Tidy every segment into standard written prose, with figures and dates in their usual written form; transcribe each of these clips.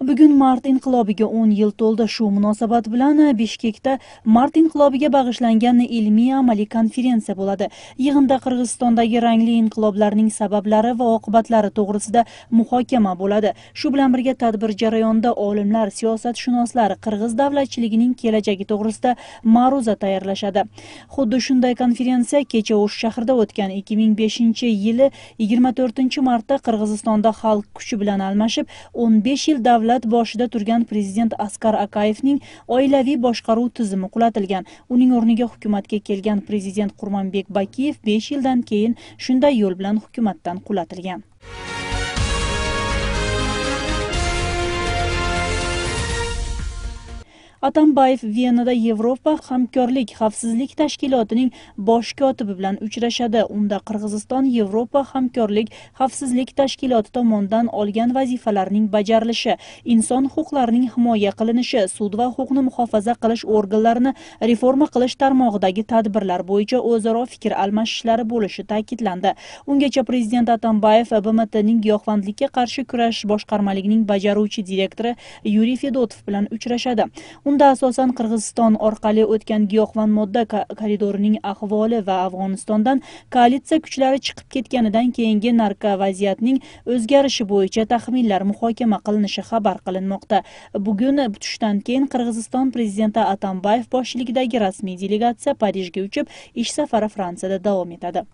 Bugun Mart inqilobiga 10 yil to'ldi. Shu munosabat bilan Bishkekda Mart inqilobiga bag'ishlangan ilmiy amaliy konferensiya bo'ladi. Yig'inda Qirg'izistondagi rangli inqiloblarning sabablari va oqibatlari to'g'risida muhokama bo'ladi. Shu bilan birga tadbir jarayonida olimlar, siyosatshunoslar Qirg'iz davlatchiligining kelajagi to'g'risida ma'ruza tayyorlashadi. Xuddi shunday konferensiya kecha O'sh shahrida o'tgan 2005-yili 24-martda Qirg'izistonda xalq kuchi bilan almashib 15 yil davlat boshida turgan prezident Askar Akayevning oilaviy boshqaruv tizimi qulatilgan. Uning o'rniga hukumatga kelgan prezident Qurmanbek Bakiyev 5 yildan keyin shunday yo'l bilan hukumatdan qulatilgan. Atambayev Venada Yevropa hamkorlik xavfsizlik tashkilotining bosh kotibi bilan uchrashadi. Unda Qirg'iziston Yevropa hamkorlik xavfsizlik tashkiloti tomonidan olgan vazifalarning bajarilishi, inson huquqlarining himoya qilinishi, sud va huquqni muhofaza qilish organlarini reforma qilish tarmog'idagi tadbirlar bo'yicha o'zaro fikr almashishlari bo'lishi ta'kidlandi. Ungacha prezident Atambayev BMTning giyohvandlikka qarshi kurash boshqarmaligining bajaruvchi direktori Yuriy Fedotov bilan uchrashadi. Unda asosan Qirg'iziston orqali o'tgan giyohvand modda koridorining ahvoli va Afg'onistondan koalitsiya kuchlari chiqib ketganidan keyingi narko vaziyatning o'zgarishi bo'yicha taxminlar muhokama qilinishi xabar qilinmoqda. Bugun tushdan keyin Qirg'iziston prezidenti Atambayev boshchiligidagi rasmiy delegatsiya Parijga uchib, ish safari Fransiyada davom etadi.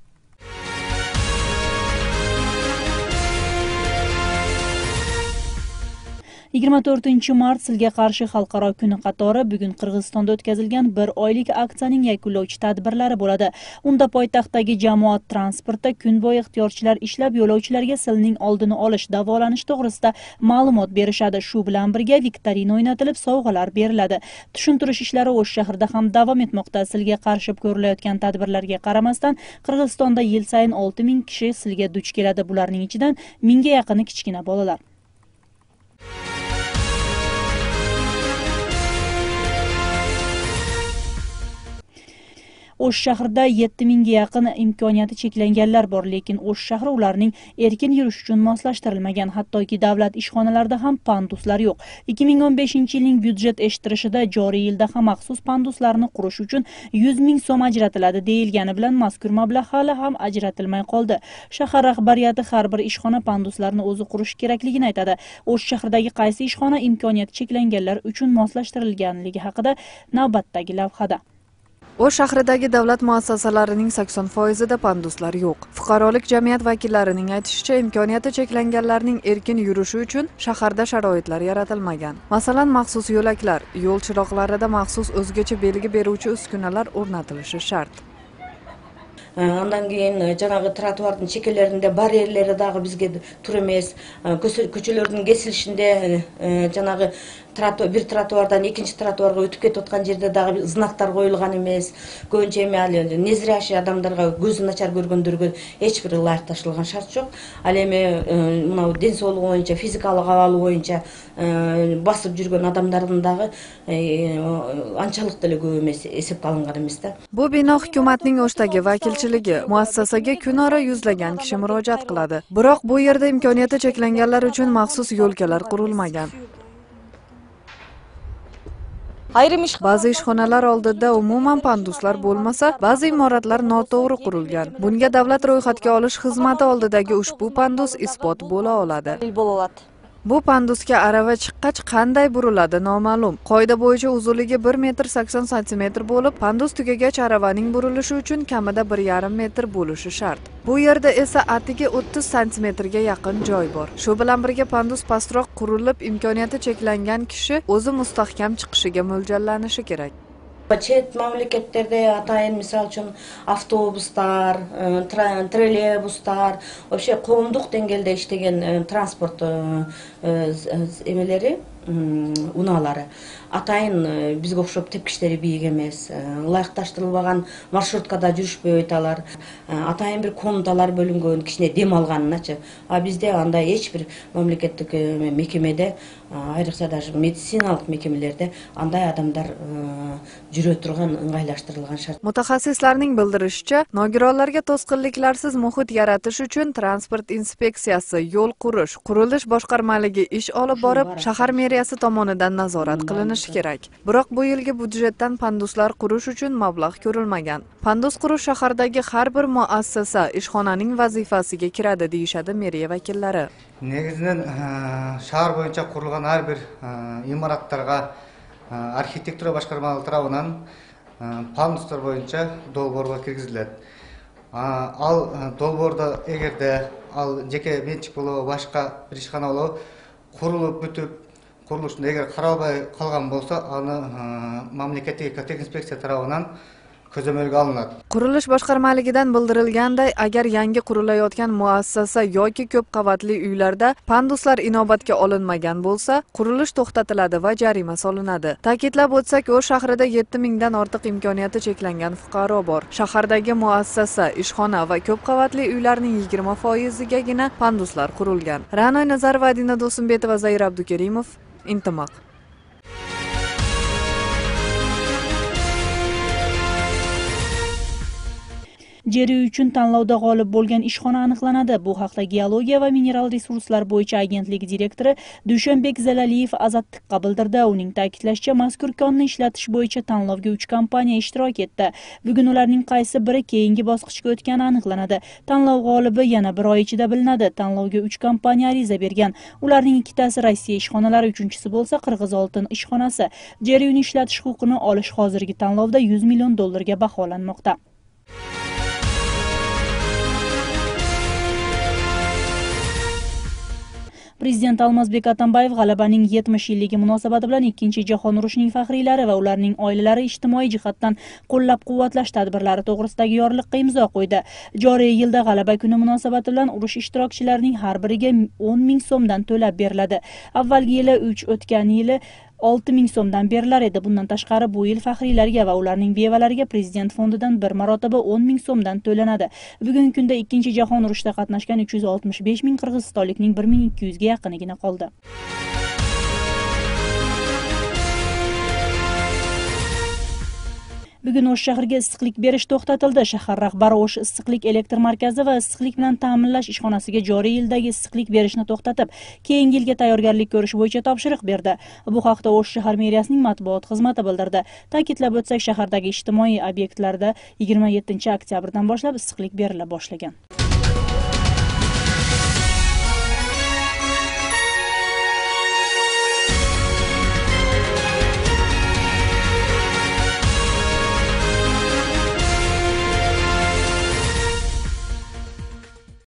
24-mart Silga qarshi xalqaro kuni qatori bugun Qirg'izistonda o'tkazilgan bir oylik aksiyaning yakunlovchi tadbirlari bo'ladi. Unda poytaxtdagi jamoat transportida kun bo'yi ehtiyojchilar ishlab yo'lovchilarga silning oldini olish, davolanish to'g'risida ma'lumot berishadi. Shu bilan birga viktorina o'ynatilib, sovg'alar beriladi. Tushuntirish ishlari O'sh shahrida ham davom etmoqda. Silga qarshi ko'rilayotgan tadbirlarga qaramasdan Qirg'izistonda yil sayin 6000 kishi silga duch keladi. Bularning ichidan 1000 ga yaqini kichkina bolalar. O'sh shahrida 7000 ga yaqin imkoniyati cheklanganlar bor, lekin O'sh shahri ularning erkin yurish uchun moslashtirilmagan. Hattoki davlat ishxonalarida ham panduslar yo'q. 2015-yilning byudjet eshittirishida joriy yilda ham maxsus panduslarni qurish uchun 100 ming so'm ajratiladi deyilgani bilan mazkur mablag' hali ham ajratilmay qoldi. Shahar rahbariyati har bir ishxona panduslarni o'zi qurish kerakligini aytadi. O'sh shahridagi qaysi ishxona imkoniyati cheklanganlar uchun moslashtirilganligi haqida navbatdagi lavhada. O'sh shahridagi davlat muassasalarining 80% panduslar yo'q. Fuqarolik jamiyat vakillarining aytishicha, imkoniyati cheklanganlarning erkin yurishi uchun shaharda sharoitlar yaratilmagan. Masalan, maxsus yo'laklar, yo'l chiroqlarida maxsus o'zgacha belgi beruvchi uskunalar o'rnatilishi shart. Ondan keyin janağı trotuardın çekelerinde bariyerleri dağı bizge tur emes, köçelerin kesilişinde janağı bir trotuardan ikinci trotuarga ötüp ketayotgan жерде дагы знактар коюлган эмес. Көбүнчө эми ал незрячий адамдарга көзү начар көргөндөргө эч бир ылайык ташылган шарт жок. Ал эми мына ден соолугу боюнча, физикалык абалы боюнча басып жүргөн адамдардын дагы анчалык деле көп эмес, эсепке алынган эмес да. Bu bino hukumatning O'shdagi vakilchiligi. Muassasaga kunora yuzlagan kishi murojaat qiladi. Biroq bu yerda imkoniyati cheklanganlar uchun maxsus yo'lkalar qurilmagan. Ba'zi ishxonalar oldida umuman panduslar bo'lmasa, ba'zi imoratlar noto'g'ri qurilgan. Bunga davlat ro'yxatga olish xizmati oldidagi ushbu pandus isbot bo'la oladi. Bu pandusga arava chiqqach qanday buriladi noma'lum. Qoida bo'yicha uzunligi 1,80 m bo'lib, pandus tugagach aravaning burilishi uchun kamida 1,5 metr bo'lishi shart. Bu yerda esa atigi 30 cm ga yaqin joy bor. Shu bilan birga pandus pastroq qurilib, imkoniyati cheklangan kishi o'zi mustahkam chiqishiga mo'ljallanishi kerak. Chet mamlakatlarda atayin misol uchun avtobuslar, trolleybuslar, вообще qo'mduq dengelde ishlagan transport emeleri унаалары. Атайын бизге окшоп тепкичтери бийик эмес, ылайыкташтырылбаган маршруткада жүрүшпөйт алар. Атайын бир комнаталар бөлүнгөн, кичине дем алганыначы. А бизде андай эч бир мамлекеттик мекемеде, айрыкча даже медициналык мекемелерде андай адамдар жүрө турган ыңгайлаштырылган шарт. Mutaxassislarning bildirishicha, nogironlarga to'sqinliklarsiz muhit yaratish uchun transport inspeksiyasi, yo'l qurish, qurilish boshqarmaligi ish olib borib, shahar meriyasi tomonidan nazorat qilinishi kerak. Biroq bu yilgi budjetdan panduslar qurish uchun mablag' ko'rilmagan. Pandus qurish shahardagi har bir muassasa, ishxonaning vazifasiga kiradi deyishadi meriya vakillari. Негизинен шаар боюнча курулган ар бир имараттарга архитектура башкармалыгы тарабынан пандустар боюнча долбоорго киргизилет. Ал долбоордо эгерде ал жеке менчик болобу, башка бир ишкана болобу курулуп бүтүп, курулушун эгер каралбай калган болсо, аны мамлекеттик экотек инспекция тарабынан көзөмөлгө алынат. Qurilish boshqarmaligidan bildirilganday, agar yangi qurilayotgan muassasa yoki ko'p qavatli uylarda panduslar inobatga olinmagan bo'lsa, qurilish to'xtatiladi va jarima solinadi. Ta'kidlab o'tsak, O'sh shahrida 7000 dan ortiq imkoniyati cheklangan fuqaro bor. Shahardagi muassasa, ishxona va ko'p qavatli uylarning 20%gagina panduslar qurilgan. Ra'noy Nazarova, Adina Do'smbetova, Zair Abdukerimov, Intimaq. Jeri uchun tanlovda g'olib bo'lgan ishxona aniqlanadi. Bu haqda Geologiya va mineral resurslar bo'yicha agentlik direktori Dushanbek Zalaliyev Azaddiqqa bildirdi. Uning ta'kidlashicha, mazkur konni ishlatish bo'yicha tanlovga 3 kompaniya ishtirok etdi. Bugun ularning qaysi biri keyingi bosqichga o'tgani aniqlanadi. Tanlov g'olibi yana bir oy ichida bilinadi. Tanlovga 3 kompaniya ariza bergan. Ularning ikkitasi Rossiya ishxonalari, uchinchisi bo'lsa Qirg'iz oltin ishxonasi. Jeri uni ishlatish huquqini olish hozirgi tanlovda $100 million ga baholanmoqda. Prezident Almazbek Atambayev g'alabaning 70 yilligi munosabati bilan Ikkinchi jahon urushining faxriylari va ularning oilalari ijtimoiy jihatdan qo'llab-quvvatlash tadbirlari to'g'risidagi yorliqqa imzo qo'ydi. Joriy yilda g'alaba kuni munosabati bilan urush ishtirokchilarining har biriga 10 ming so'mdan to'lab beriladi. Avvalgi yili 3, o'tgan yili 6 ming so'mdan berilar edi. Bundan tashqari bu yil faxriylarga va ularning bevalariga prezident fondidan bir marotaba 10 ming so'mdan to'lanadi. Bugungi kunda Ikkinchi jahon urushida qatnashgan 365 ming qirg'izistonlikning 1200 ga yaqinigina qoldi. Bugun O'sh shahriga issiqlik berish to'xtatildi. Shahar rahbari O'sh issiqlik elektr markazi va issiqlik bilan ta'minlash ishxonasiga joriy yildagi issiqlik berishni to'xtatib, keyingi yilga tayyorgarlik ko'rish bo'yicha topshiriq berdi. Bu haqda O'sh shahar meriyasining matbuot xizmati bildirdi. Ta'kidlab o'tsak, shahardagi ijtimoiy obyektlarda 27 oktyabrdan boshlab issiqlik berila boshlagan.